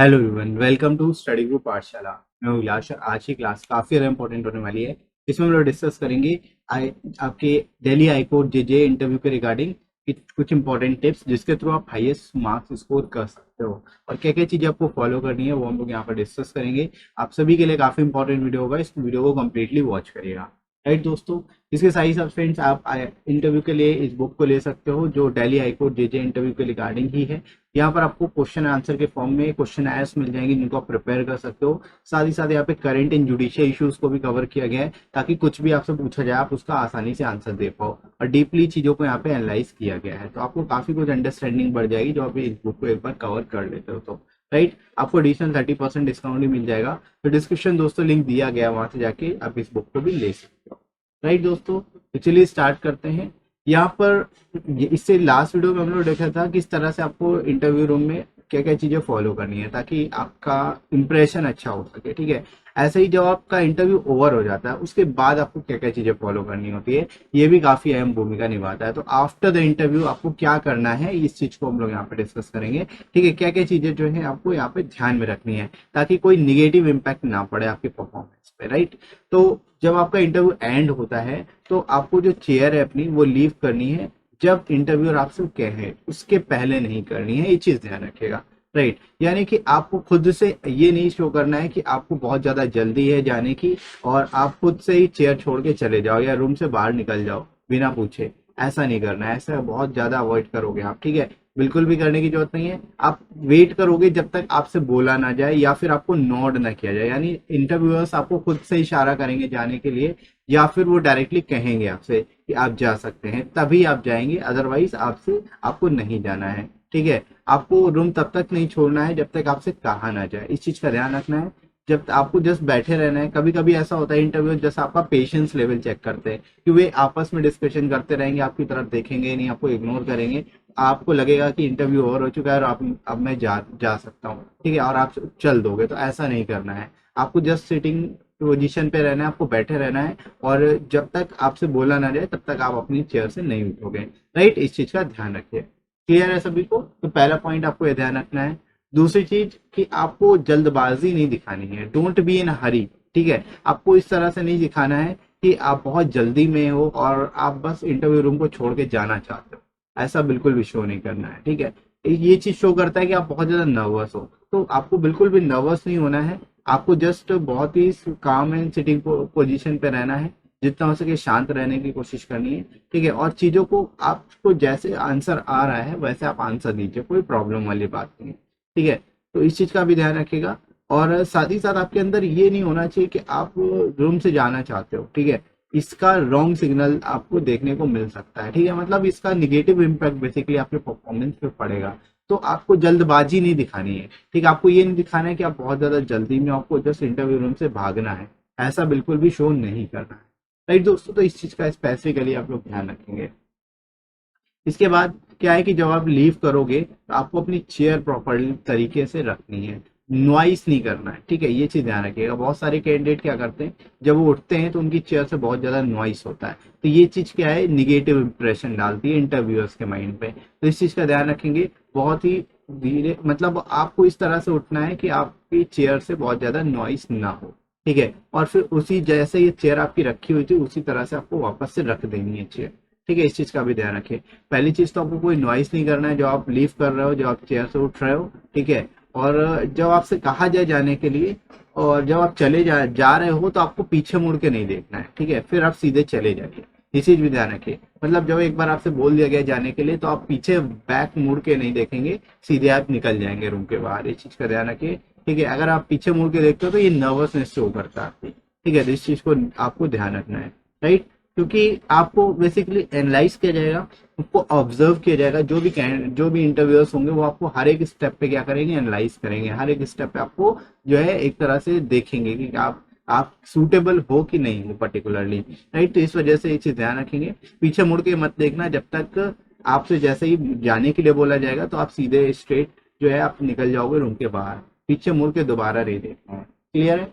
Hello everyone, welcome to study group Pathshala. मैं हूँ उल्लास और आज की क्लास काफ़ी ज़्यादा इंपॉर्टेंट होने वाली है। इसमें हम लोग डिस्कस करेंगे आपके Delhi high court JJ interview के रिगार्डिंग कुछ इंपॉर्टेंट टिप्स जिसके थ्रू आप हाईएस्ट मार्क्स स्कोर कर सकते हो और क्या क्या चीज़ें आपको फॉलो करनी है वो हम लोग यहाँ पर डिस्कस करेंगे। आप सभी के लिए काफ़ी इंपॉर्टेंट वीडियो होगा, इस वीडियो को कम्प्लीटली वॉच करिएगा। राइट दोस्तों, इसके साथ ही साथ फ्रेंड्स आप इंटरव्यू के लिए इस बुक को ले सकते हो जो Delhi high court JJ interview के रिगार्डिंग ही है। यहाँ पर आपको क्वेश्चन आंसर के फॉर्म में क्वेश्चन आयर्स मिल जाएंगे जिनको आप प्रिपेयर कर सकते हो। साथ ही साथ यहाँ पे करंट एंड जुडिशियल इश्यूज को भी कवर किया गया है ताकि कुछ भी आपसे पूछा जाए आप उसका आसानी से आंसर दे पाओ और डीपली चीजों को यहाँ पे एनालाइज किया गया है, तो आपको काफी कुछ अंडरस्टैंडिंग बढ़ जाएगी जो आप इस बुक को एक बार कवर कर लेते हो तो। राइट, आपको एडिशनल 30% डिस्काउंट भी मिल जाएगा। तो डिस्क्रिप्शन दोस्तों लिंक दिया गया है, वहां से जाके आप इस बुक को भी ले सकते हो। राइट दोस्तों, तो चलिए स्टार्ट करते हैं। यहाँ पर इससे लास्ट वीडियो में हम लोग देखा था किस तरह से आपको इंटरव्यू रूम में क्या क्या चीजें फॉलो करनी है ताकि आपका इंप्रेशन अच्छा हो सके। ठीक है, ऐसे ही जब आपका इंटरव्यू ओवर हो जाता है उसके बाद आपको क्या क्या चीजें फॉलो करनी होती है, ये भी काफी अहम भूमिका निभाता है। तो आफ्टर द इंटरव्यू आपको क्या करना है इस चीज को हम लोग यहाँ पे डिस्कस करेंगे। ठीक है, क्या क्या चीजें जो है आपको यहाँ पे ध्यान में रखनी है ताकि कोई निगेटिव इम्पैक्ट ना पड़े आपके परफॉर्मेंस पे। राइट, तो जब आपका इंटरव्यू एंड होता है तो आपको जो चेयर है अपनी वो लीव करनी है जब इंटरव्यूअर आपसे कहे, उसके पहले नहीं करनी है, ये चीज ध्यान रखिएगा। राइट, यानी कि आपको खुद से ये नहीं शो करना है कि आपको बहुत ज्यादा जल्दी है जाने की और आप खुद से ही चेयर छोड़ के चले जाओ या रूम से बाहर निकल जाओ बिना पूछे। ऐसा नहीं करना है, ऐसा बहुत ज्यादा अवॉइड करोगे आप। ठीक है, बिल्कुल भी करने की जरूरत नहीं है। आप वेट करोगे जब तक आपसे बोला ना जाए या फिर आपको नोड ना किया जाए, यानी इंटरव्यूअर्स आपको खुद से इशारा करेंगे जाने के लिए या फिर वो डायरेक्टली कहेंगे आपसे कि आप जा सकते हैं, तभी आप जाएंगे, अदरवाइज आपसे आपको नहीं जाना है। ठीक है, आपको रूम तब तक नहीं छोड़ना है जब तक आपसे कहा ना जाए, इस चीज का ध्यान रखना है। जब आपको जस्ट बैठे रहना है, कभी कभी ऐसा होता है इंटरव्यू जैसा आपका पेशेंस लेवल चेक करते हैं कि वे आपस में डिस्कशन करते रहेंगे, आपकी तरफ देखेंगे नहीं, आपको इग्नोर करेंगे। आपको लगेगा कि इंटरव्यू ओवर हो चुका है और आप अब मैं जा सकता हूँ। ठीक है, और आप चल दोगे, तो ऐसा नहीं करना है। आपको जस्ट सिटिंग पोजीशन पे रहना है, आपको बैठे रहना है और जब तक आपसे बोला ना जाए तब तक आप अपनी चेयर से नहीं उठोगे। राइट, इस चीज का ध्यान रखिए। क्लियर है सभी को? तो पहला पॉइंट आपको ये ध्यान रखना है। दूसरी चीज कि आपको जल्दबाजी नहीं दिखानी है, डोंट बी इन हरी। ठीक है, आपको इस तरह से नहीं दिखाना है कि आप बहुत जल्दी में हो और आप बस इंटरव्यू रूम को छोड़ के जाना चाहते हो, ऐसा बिल्कुल भी शो नहीं करना है। ठीक है, ये चीज शो करता है कि आप बहुत ज्यादा नर्वस हो, तो आपको बिल्कुल भी नर्वस नहीं होना है। आपको जस्ट बहुत ही काम एंड सिटिंग पोजीशन पे रहना है, जितना हो सके शांत रहने की कोशिश करनी है। ठीक है, और चीजों को आपको जैसे आंसर आ रहा है वैसे आप आंसर दीजिए, कोई प्रॉब्लम वाली बात नहीं है। ठीक है, तो इस चीज का भी ध्यान रखिएगा। और साथ ही साथ आपके अंदर ये नहीं होना चाहिए कि आप रूम से जाना चाहते हो। ठीक है, इसका रॉन्ग सिग्नल आपको देखने को मिल सकता है। ठीक है, मतलब इसका निगेटिव इम्पैक्ट बेसिकली आपके परफॉर्मेंस पे पड़ेगा। तो आपको जल्दबाजी नहीं दिखानी है। ठीक है, आपको ये नहीं दिखाना है कि आप बहुत ज्यादा जल्दी में, आपको जस्ट इंटरव्यू रूम से भागना है, ऐसा बिल्कुल भी शो नहीं करना है। राइट दोस्तों, तो इस चीज का स्पेसिफिकली आप लोग ध्यान रखेंगे। इसके बाद क्या है कि जब आप लीव करोगे तो आपको अपनी चेयर प्रॉपर तरीके से रखनी है, नॉइस नहीं करना है। ठीक है, ये चीज ध्यान रखिएगा। बहुत सारे कैंडिडेट क्या करते हैं, जब वो उठते हैं तो उनकी चेयर से बहुत ज्यादा नॉइस होता है, तो ये चीज क्या है, निगेटिव इंप्रेशन डालती है इंटरव्यूअर्स के माइंड पे। तो इस चीज का ध्यान रखेंगे। बहुत ही धीरे, मतलब आपको इस तरह से उठना है कि आपकी चेयर से बहुत ज्यादा नॉइस ना हो। ठीक है, और फिर उसी जैसे ये चेयर आपकी रखी हुई थी उसी तरह से आपको वापस से रख देनी है चेयर। ठीक है, इस चीज का भी ध्यान रखिए। पहली चीज तो आपको कोई नॉइस नहीं करना है जब आप लीव कर रहे हो, जब आप चेयर से उठ रहे हो। ठीक है, और जब आपसे कहा जाए जाने के लिए और जब आप जा रहे हो तो आपको पीछे मुड़ के नहीं देखना है। ठीक है, फिर आप सीधे चले जाइए, ये चीज भी ध्यान रखिए। मतलब जब एक बार आपसे बोल दिया गया जाने के लिए तो आप पीछे बैक मुड़ के नहीं देखेंगे, सीधे आप निकल जाएंगे रूम के बाहर, इस चीज का ध्यान रखिए। ठीक है, अगर आप पीछे मुड़ के देखते हो तो ये नर्वसनेस शो करता है आपकी। ठीक है, तो इस चीज को आपको ध्यान रखना है। राइट, क्योंकि आपको बेसिकली एनालाइज किया जाएगा, आपको ऑब्जर्व किया जाएगा। जो भी इंटरव्यूअर्स होंगे वो आपको हर एक स्टेप पे क्या करेंगे, एनालाइज करेंगे। हर एक स्टेप पे आपको जो है एक तरह से देखेंगे कि आप सूटेबल हो कि नहीं हो पर्टिकुलरली। राइट, तो इस वजह से ये चीज ध्यान रखेंगे। पीछे मुड़ के मत देखना, जब तक आपसे जैसे ही जाने के लिए बोला जाएगा तो आप सीधे स्ट्रेट जो है आप निकल जाओगे रूम के बाहर, पीछे मुड़ के दोबारा नहीं देखना है। क्लियर है?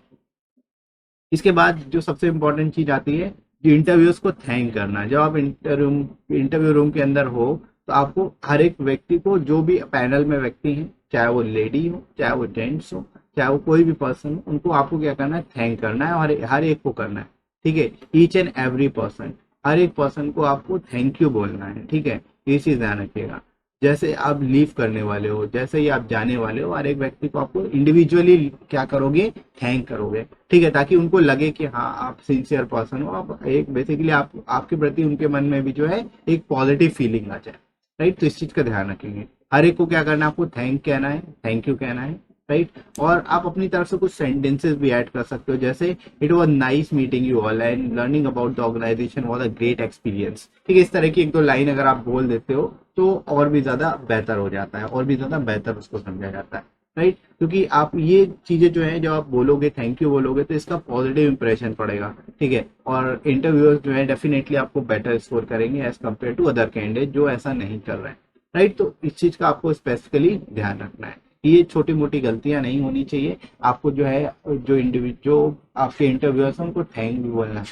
इसके बाद जो सबसे इम्पोर्टेंट चीज आती है, जो इंटरव्यूज को थैंक करना। जब आप इंटरव्यू रूम के अंदर हो तो आपको हर एक व्यक्ति को, जो भी पैनल में व्यक्ति हैं चाहे वो लेडी हो, चाहे वो जेंट्स हो, चाहे वो कोई भी पर्सन हो, उनको आपको क्या करना है, थैंक करना है, और हर एक को करना है, ठीक है, ईच एंड एवरी पर्सन, हर एक पर्सन को आपको थैंक यू बोलना है, ठीक है, ये चीज ध्यान रखिएगा। जैसे आप लीव करने वाले हो, जैसे ही आप जाने वाले हो, हर एक व्यक्ति को आपको इंडिविजुअली क्या करोगे, थैंक करोगे, ठीक है, ताकि उनको लगे कि हाँ आप सिंसियर पर्सन हो, आप एक बेसिकली आप आपके प्रति उनके मन में भी जो है एक पॉजिटिव फीलिंग आ जाए, राइट। तो इस चीज का ध्यान रखेंगे, हर एक को क्या करना है, आपको थैंक कहना है, थैंक यू कहना है, राइट। और आप अपनी तरफ से कुछ सेंटेंसेस भी ऐड कर सकते हो, जैसे it was nice meeting you all and learning about the organisation was a great experience, ठीक है, इस तरह की एक दो लाइन अगर आप बोल देते हो तो और भी ज्यादा बेहतर हो जाता है, और भी ज्यादा बेहतर उसको समझा जाता है, राइट। क्योंकि आप ये चीजें जो है, जब आप बोलोगे, थैंक यू बोलोगे, तो इसका पॉजिटिव इंप्रेशन पड़ेगा, ठीक है, और इंटरव्यूअर्स जो है डेफिनेटली आपको बेटर स्कोर करेंगे as compare to other candidate जो ऐसा नहीं कर रहे हैं, राइट। तो इस चीज का आपको स्पेसिफिकली ध्यान रखना है, ये छोटी मोटी गलतियां नहीं होनी चाहिए, आपको जो है जो आपके इंटरव्यूअर्स हैं उनको थैंक भी बोलना है,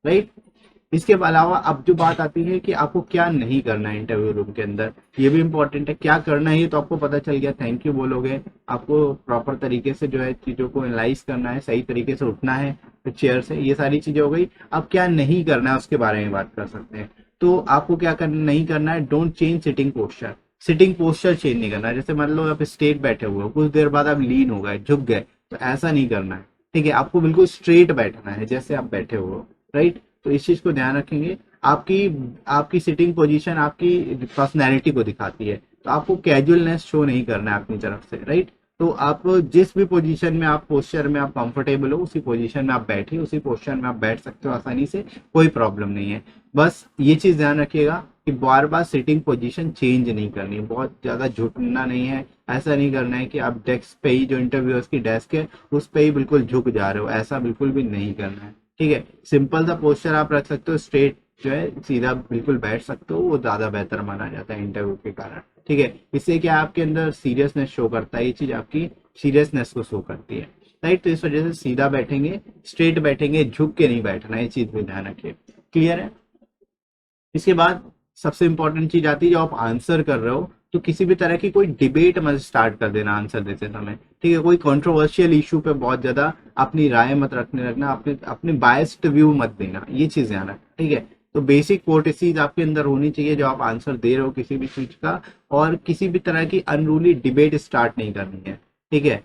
राइट। इसके अलावा अब जो बात आती है कि आपको क्या नहीं करना है इंटरव्यू रूम के अंदर, ये भी इंपॉर्टेंट है। क्या करना है ये तो आपको पता चल गया, थैंक यू बोलोगे, आपको प्रॉपर तरीके से जो है चीजों को एनालाइज करना है, सही तरीके से उठना है चेयर से, ये सारी चीजें हो गई। अब क्या नहीं करना है उसके बारे में बात कर सकते हैं। तो आपको क्या करना नहीं करना है, don't change sitting posture, sitting posture change नहीं करना है। जैसे मान लो आप स्ट्रेट बैठे हुए हो, कुछ देर बाद आप लीन हो गए, झुक गए, तो ऐसा नहीं करना है, ठीक है, आपको बिल्कुल स्ट्रेट बैठना है जैसे आप बैठे हुए हो, राइट। तो इस चीज को ध्यान रखेंगे, आपकी आपकी सिटिंग पोजीशन आपकी पर्सनैलिटी को दिखाती है, तो आपको कैजुअलनेस शो नहीं करना है अपनी तरफ से, राइट। तो आप जिस भी पोजीशन में आप पोस्चर में आप कंफर्टेबल हो, उसी पोजीशन में आप बैठिए, उसी पोस्चर में आप बैठ सकते हो आसानी से, कोई प्रॉब्लम नहीं है। बस ये चीज ध्यान रखिएगा कि बार बार सिटिंग पोजीशन चेंज नहीं करनी है, बहुत ज्यादा झुकना नहीं है, ऐसा नहीं करना है कि आप डेस्क पे ही, जो इंटरव्यूअर्स की डेस्क है उस पे ही बिल्कुल झुक जा रहे हो, ऐसा बिल्कुल भी नहीं करना है, ठीक है। सिंपल सा पोस्चर आप रख सकते हो, स्ट्रेट जो है सीधा बिल्कुल बैठ सकते हो, वो ज्यादा बेहतर माना जाता है इंटरव्यू के कारण, ठीक है। इससे क्या आपके अंदर सीरियसनेस शो करता है, ये चीज आपकी सीरियसनेस को शो करती है, राइट। तो इस वजह से सीधा बैठेंगे, स्ट्रेट बैठेंगे, झुक के नहीं बैठना, ये चीज भी ध्यान रखिए, क्लियर है। इसके बाद सबसे इंपॉर्टेंट चीज आती है, जब आप आंसर कर रहे हो तो किसी भी तरह की कोई डिबेट मत स्टार्ट कर देना आंसर देते समय, ठीक है। कोई कंट्रोवर्शियल इशू पे बहुत ज्यादा अपनी राय मत रखना, अपने अपने बायस्ड व्यू मत देना, ये चीज ध्यान रखना, ठीक है। तो बेसिक कोर्टेसीज आपके अंदर होनी चाहिए जब आप आंसर दे रहे हो किसी भी चीज का, और किसी भी तरह की अनरूली डिबेट स्टार्ट नहीं करनी है, ठीक है।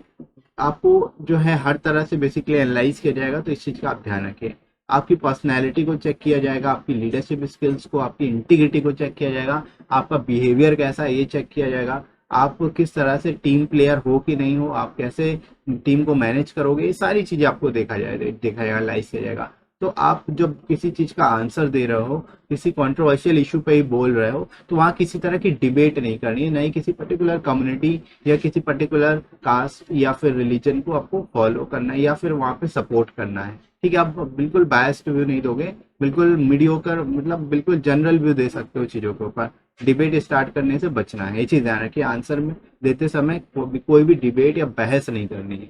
आपको जो है हर तरह से बेसिकली एनालाइज किया जाएगा, तो इस चीज का आप ध्यान रखिए। आपकी पर्सनैलिटी को चेक किया जाएगा, आपकी लीडरशिप स्किल्स को, आपकी इंटीग्रिटी को चेक किया जाएगा, आपका बिहेवियर कैसा है ये चेक किया जाएगा, आप किस तरह से टीम प्लेयर हो कि नहीं हो, आप कैसे टीम को मैनेज करोगे, ये सारी चीजें आपको देखा जाएगा, लाइज किया जाएगा। तो आप जब किसी चीज का आंसर दे रहे हो, किसी कंट्रोवर्शियल इशू पे ही बोल रहे हो, तो वहां किसी तरह की डिबेट नहीं करनी है, नहीं किसी पर्टिकुलर कम्युनिटी या किसी पर्टिकुलर कास्ट या फिर रिलीजन को आपको फॉलो करना है या फिर वहां पे सपोर्ट करना है, ठीक है। आप बिल्कुल बायस्ड व्यू नहीं दोगे, बिल्कुल मीडियोकर, मतलब बिल्कुल जनरल व्यू दे सकते हो चीजों के ऊपर, डिबेट स्टार्ट करने से बचना है, ये चीज ध्यान रखिए। आंसर में देते समय कोई भी डिबेट या बहस नहीं करनी है,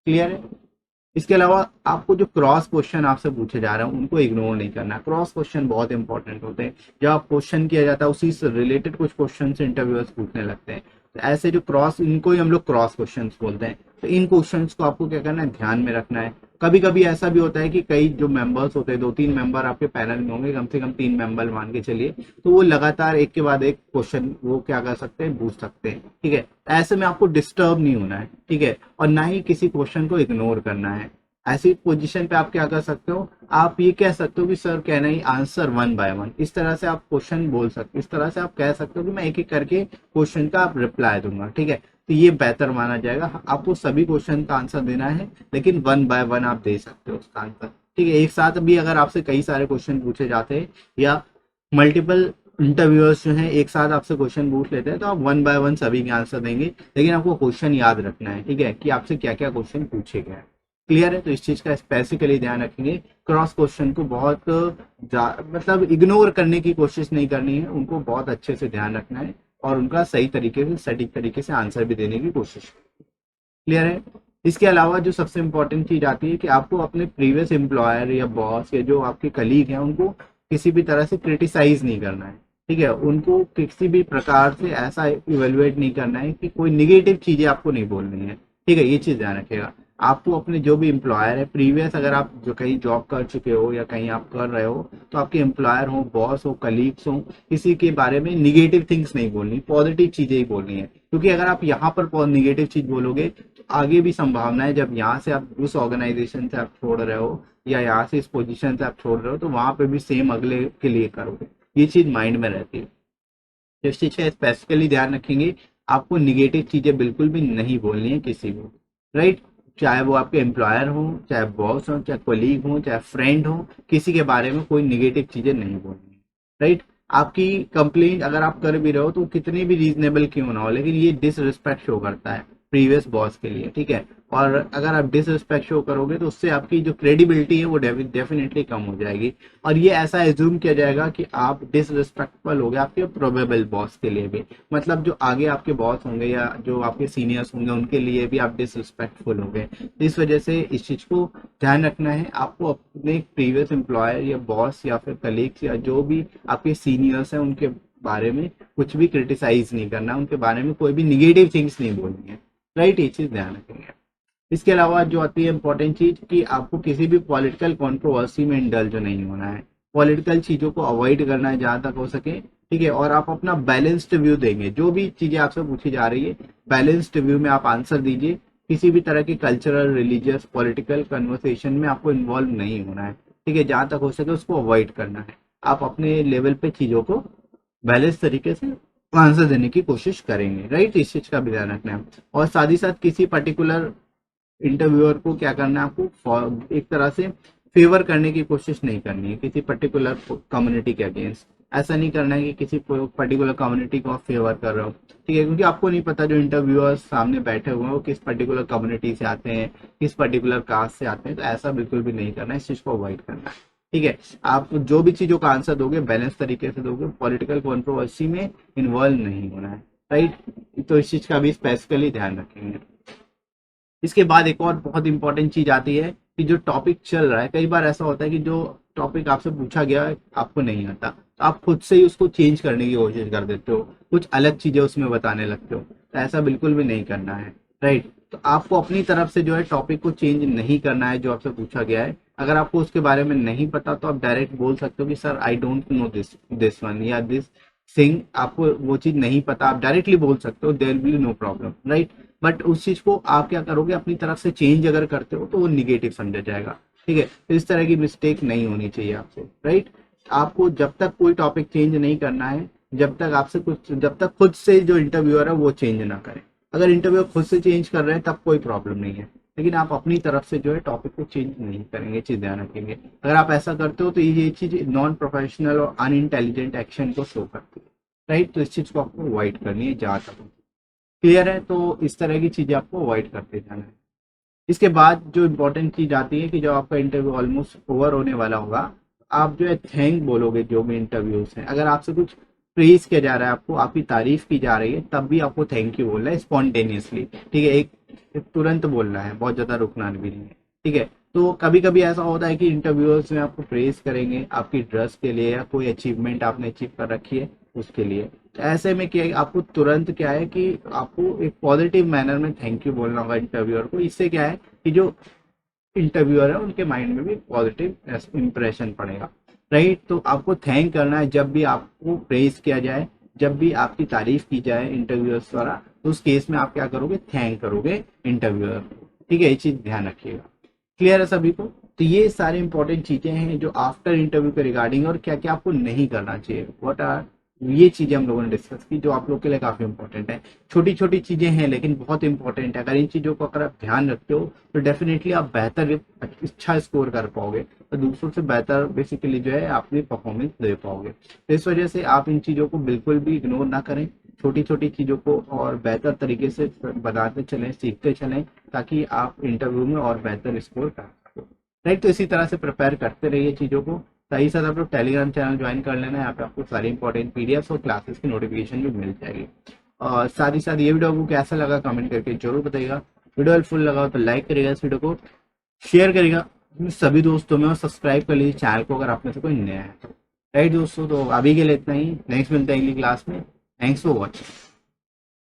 क्लियर है। इसके अलावा आपको जो क्रॉस क्वेश्चन आपसे पूछे जा रहे हैं उनको इग्नोर नहीं करना, क्रॉस क्वेश्चन बहुत इंपॉर्टेंट होते हैं। जब आप क्वेश्चन किया जाता है उसी से रिलेटेड कुछ क्वेश्चन से इंटरव्यूअर्स पूछने लगते हैं, तो ऐसे जो क्रॉस, इनको ही हम लोग क्रॉस क्वेश्चन बोलते हैं। तो इन क्वेश्चन को आपको क्या करना है, ध्यान में रखना है। कभी कभी ऐसा भी होता है कि कई जो मेंबर्स होते हैं, 2-3 मेंबर आपके पैनल में होंगे, कम से कम 3 मेंबर मान के चलिए, तो वो लगातार एक के बाद एक क्वेश्चन वो क्या कर सकते हैं, पूछ सकते हैं, ठीक है। ऐसे में आपको डिस्टर्ब नहीं होना है, ठीक है, और ना ही किसी क्वेश्चन को इग्नोर करना है। ऐसी पोजीशन पे आप क्या कर सकते हो, आप ये कह सकते हो कि सर कहना ही आंसर 1 बाय 1, इस तरह से आप क्वेश्चन बोल सकते, इस तरह से आप कह सकते हो कि मैं एक एक करके क्वेश्चन का आप रिप्लाई दूंगा, ठीक है। तो ये बेहतर माना जाएगा। आपको सभी क्वेश्चन का आंसर देना है, लेकिन 1 बाय 1 आप दे सकते हो उसका आंसर, ठीक है। एक साथ भी अगर आपसे कई सारे क्वेश्चन पूछे जाते हैं या मल्टीपल इंटरव्यूअर्स जो हैं एक साथ आपसे क्वेश्चन पूछ लेते हैं, तो आप 1 बाय 1 सभी के आंसर देंगे, लेकिन आपको क्वेश्चन याद रखना है, ठीक है, कि आपसे क्या क्या क्वेश्चन पूछे गए हैं, क्लियर है। तो इस चीज का स्पेसिफिकली ध्यान रखेंगे, क्रॉस क्वेश्चन को बहुत मतलब इग्नोर करने की कोशिश नहीं करनी है, उनको बहुत अच्छे से ध्यान रखना है और उनका सही तरीके से, सटीक तरीके से आंसर भी देने की कोशिश, क्लियर है। इसके अलावा जो सबसे इंपॉर्टेंट चीज आती है कि आपको अपने प्रीवियस एम्प्लॉयर या बॉस या जो आपके कलीग हैं उनको किसी भी तरह से क्रिटिसाइज नहीं करना है, ठीक है, उनको किसी भी प्रकार से ऐसा इवेलुएट नहीं करना है कि कोई निगेटिव चीजें आपको नहीं बोलनी है। ठीक है, ये चीज ध्यान रखिएगा। आपको अपने जो भी एम्प्लॉयर है प्रीवियस, अगर आप जो कहीं जॉब कर चुके हो या कहीं आप कर रहे हो, तो आपके एम्प्लॉयर हो, बॉस हो, कलीग्स हो, किसी के बारे में निगेटिव थिंग्स नहीं बोलनी, पॉजिटिव चीजें ही बोलनी है। क्योंकि अगर आप यहाँ पर निगेटिव चीज बोलोगे तो आगे भी संभावना है, जब यहाँ से आप उस ऑर्गेनाइजेशन से आप छोड़ रहे हो या यहाँ से इस पोजीशन से आप छोड़ रहे हो, तो वहां पे भी सेम अगले के लिए करोगे। ये चीज माइंड में रहती है। तो इस चीज का स्पेसिफिकली ध्यान रखेंगे, आपको निगेटिव चीजें बिल्कुल भी नहीं बोलनी है किसी को, राइट। चाहे वो आपके एम्प्लॉयर हो, चाहे बॉस हो, चाहे कोलीग हो, चाहे फ्रेंड हो, किसी के बारे में कोई निगेटिव चीजें नहीं बोलनी है, राइट। आपकी कंप्लेंट अगर आप कर भी रहे हो तो कितनी भी रीजनेबल क्यों ना हो, लेकिन ये डिसरिस्पेक्ट शो करता है प्रीवियस बॉस के लिए, ठीक है। और अगर आप डिसरिस्पेक्ट शो करोगे तो उससे आपकी जो क्रेडिबिलिटी है वो डेफिनेटली कम हो जाएगी। और ये ऐसा एज्यूम किया जाएगा कि आप डिसरिस्पेक्टफुल हो गए आपके प्रोबेबल बॉस के लिए भी, मतलब जो आगे आपके बॉस होंगे या जो आपके सीनियर्स होंगे उनके लिए भी आप डिसरिस्पेक्टफुल हो गए। इस वजह से इस चीज को ध्यान रखना है, आपको अपने प्रीवियस एम्प्लॉयर या बॉस या फिर कलीग्स या जो भी आपके सीनियर्स हैं उनके बारे में कुछ भी क्रिटिसाइज नहीं करना, उनके बारे में कोई भी निगेटिव थिंग्स नहीं बोलनी है, राइट। ये चीज ध्यान रखेंगे। इसके अलावा जो आती है इंपॉर्टेंट चीज कि आपको किसी भी पॉलिटिकल कंट्रोवर्सी में इंडल्ज नहीं होना है, पॉलिटिकल चीजों को अवॉइड करना है जहां तक हो सके, ठीक है। और आप अपना बैलेंस्ड व्यू देंगे, जो भी चीजें आपसे पूछी जा रही है बैलेंस्ड व्यू में आप आंसर दीजिए। किसी भी तरह की कल्चरल, रिलीजियस, पॉलिटिकल कन्वर्सेशन में आपको इन्वॉल्व नहीं होना है, ठीक है। जहां तक हो सके उसको अवॉइड करना है। आप अपने लेवल पे चीजों को बैलेंस तरीके से आंसर देने की कोशिश करेंगे, राइट। इस चीज का भी ध्यान रखना है। और साथ ही साथ किसी पर्टिकुलर इंटरव्यूअर को क्या करना है, आपको एक तरह से फेवर करने की कोशिश नहीं करनी है किसी पर्टिकुलर कम्युनिटी के अगेंस्ट। ऐसा नहीं करना है कि किसी पर्टिकुलर कम्युनिटी को आप फेवर कर रहे हो, ठीक है। क्योंकि आपको नहीं पता जो इंटरव्यूअर्स सामने बैठे हुए हैं वो किस पर्टिकुलर कम्युनिटी से आते हैं, किस पर्टिकुलर कास्ट से आते हैं, तो ऐसा बिल्कुल भी नहीं करना है, इस चीज को अवॉइड करना है, ठीक है। आप जो भी चीजों का आंसर दोगे बैलेंस तरीके से दोगे, पॉलिटिकल कंट्रोवर्सी में इन्वॉल्व नहीं होना है, राइट। तो इस चीज का भी स्पेसिफिकली ध्यान रखेंगे। इसके बाद एक और बहुत इंपॉर्टेंट चीज आती है कि जो टॉपिक चल रहा है, कई बार ऐसा होता है कि जो टॉपिक आपसे पूछा गया है आपको नहीं आता, तो आप खुद से ही उसको चेंज करने की कोशिश कर देते हो, कुछ अलग चीजें उसमें बताने लगते हो, तो ऐसा बिल्कुल भी नहीं करना है, राइट। तो आपको अपनी तरफ से जो है टॉपिक को चेंज नहीं करना है जो आपसे पूछा गया है। अगर आपको उसके बारे में नहीं पता तो आप डायरेक्ट बोल सकते हो कि sir I don't know this one या दिस थिंग, आपको वो चीज नहीं पता, आप डायरेक्टली बोल सकते हो, there will no problem, right. But उस चीज को आप क्या करोगे, अपनी तरफ से चेंज अगर करते हो तो वो निगेटिव समझा जाएगा, ठीक है। तो इस तरह की मिस्टेक नहीं होनी चाहिए आपसे, राइट। आपको जब तक कोई टॉपिक चेंज नहीं करना है, जब तक खुद से जो इंटरव्यूअर है वो चेंज ना करे। अगर इंटरव्यूअर खुद से चेंज कर रहे हैं तब कोई प्रॉब्लम नहीं है, लेकिन आप अपनी तरफ से जो है टॉपिक को चेंज नहीं करेंगे, चीज ध्यान रखेंगे। अगर आप ऐसा करते हो तो ये चीज नॉन प्रोफेशनल और अनइंटेलिजेंट एक्शन को शो करती है, राइट। तो इस चीज को आपको अवॉइड करनी है जहां तक। क्लियर है, तो इस तरह की चीजें आपको अवॉइड करते जाना है। इसके बाद जो इम्पोर्टेंट चीज आती है कि जब आपका इंटरव्यू ऑलमोस्ट ओवर होने वाला होगा, आप जो है थैंक बोलोगे जो भी इंटरव्यूज हैं। अगर आपसे कुछ प्रेज किया जा रहा है, आपको आपकी तारीफ की जा रही है, तब भी आपको थैंक यू बोलना है स्पॉन्टेनियसली, ठीक है। एक तुरंत बोलना है, बहुत ज्यादा रुकना भी नहीं है, ठीक है। तो कभी कभी ऐसा होता है कि इंटरव्यूअर्स में आपको प्रेज करेंगे आपकी ड्रेस के लिए या कोई अचीवमेंट आपने अचीव कर रखी है उसके लिए। तो ऐसे में क्या है, आपको तुरंत क्या है कि आपको एक पॉजिटिव मैनर में थैंक यू बोलना होगा इंटरव्यूअर को। इससे क्या है कि जो इंटरव्यूअर है उनके माइंड में भी पॉजिटिव इंप्रेशन पड़ेगा, राइट। तो आपको थैंक करना है जब भी आपको प्रेज किया जाए, जब भी आपकी तारीफ की जाए इंटरव्यूअर्स द्वारा, तो उस केस में आप क्या करोगे, थैंक करोगे इंटरव्यूअर को, ठीक है। ये चीज ध्यान रखिएगा। क्लियर है सभी को। तो ये सारी इंपॉर्टेंट चीजें हैं जो आफ्टर इंटरव्यू के रिगार्डिंग, और क्या क्या आपको नहीं करना चाहिए, व्हाट आर, ये चीजें हम लोगों ने डिस्कस की जो आप लोग के लिए काफी इंपॉर्टेंट है। छोटी छोटी चीजें हैं लेकिन बहुत इंपॉर्टेंट है। अगर इन चीजों को अगर आप ध्यान रखते हो तो डेफिनेटली आप बेहतर अच्छा स्कोर कर पाओगे और दूसरों से बेहतर बेसिकली जो है अपनी परफॉर्मेंस दे पाओगे। तो इस वजह से आप इन चीजों को बिल्कुल भी इग्नोर ना करें, छोटी छोटी चीजों को और बेहतर तरीके से बनाते चलें, सीखते चलें, ताकि आप इंटरव्यू में और बेहतर स्कोर कर सको, राइट। तो इसी तरह से प्रिपेयर करते रहिए चीजों को। सही साथ आप लोग टेलीग्राम चैनल ज्वाइन कर लेना है, यहाँ पे आपको सारी इंपॉर्टेंट पीडीएफ और क्लासेस की नोटिफिकेशन भी मिल जाएगी। और साथ ही साथ ये वीडियो आपको कैसा लगा कमेंट करके जरूर बताइएगा। वीडियो हेल्पफुल लगा तो लाइक करिएगा, इस वीडियो को शेयर करिएगा सभी दोस्तों में, और सब्सक्राइब कर लीजिए चैनल को अगर आप में से कोई नया है तो। राइट दोस्तों, तो अभी के लिए इतना ही, नेक्स्ट मिलते हैं अगली क्लास में। Thanks for watching.